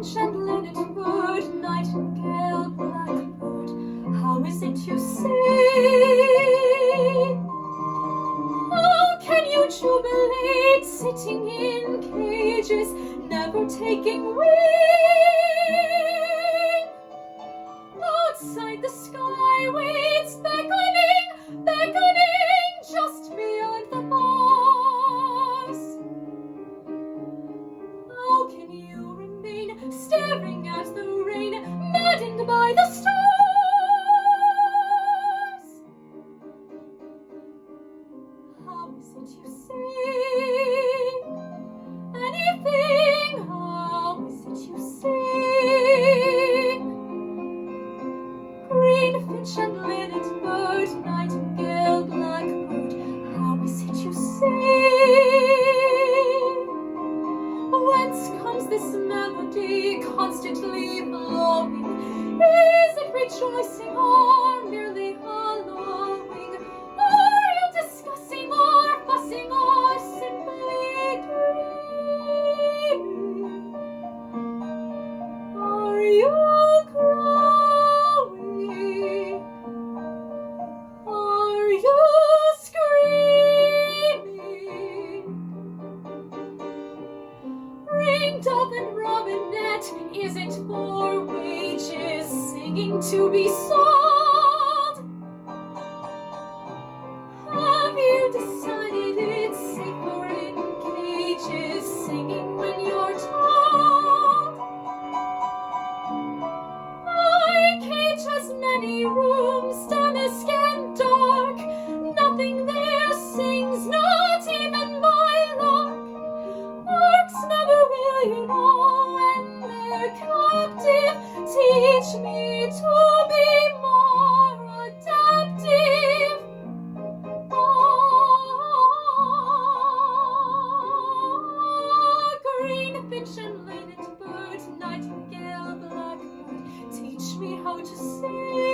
Greenfinch and linnet bird, nightingale, blackbird, how is it you sing? How can you jubilate, sitting in cages, never taking wing? Outside the sky waits beckoning, beckoning, just beyond the bars. How can you remain, staring at the rain, maddened by the stars? How is it you sing anything? How is it you sing? Greenfinch and linnet bird, nightingale, blackbird, how is it you sing? Whence comes this melody constantly flowing? Is it rejoicing or merely hallowing? Are you discussing or fussing or simply dreaming? Are you crowing? Are you screaming? Ringdove and robinet, is it for wages, singing to be sold? Have you decided it's safer in cages, singing when you're told? My cage has many rooms, damask and dark, nothing there sings, not even my lark. Larks never will, you know, when they're captive, teach me to be more adaptive. Greenfinch and linnet bird, nightingale, blackbird, teach me how to sing.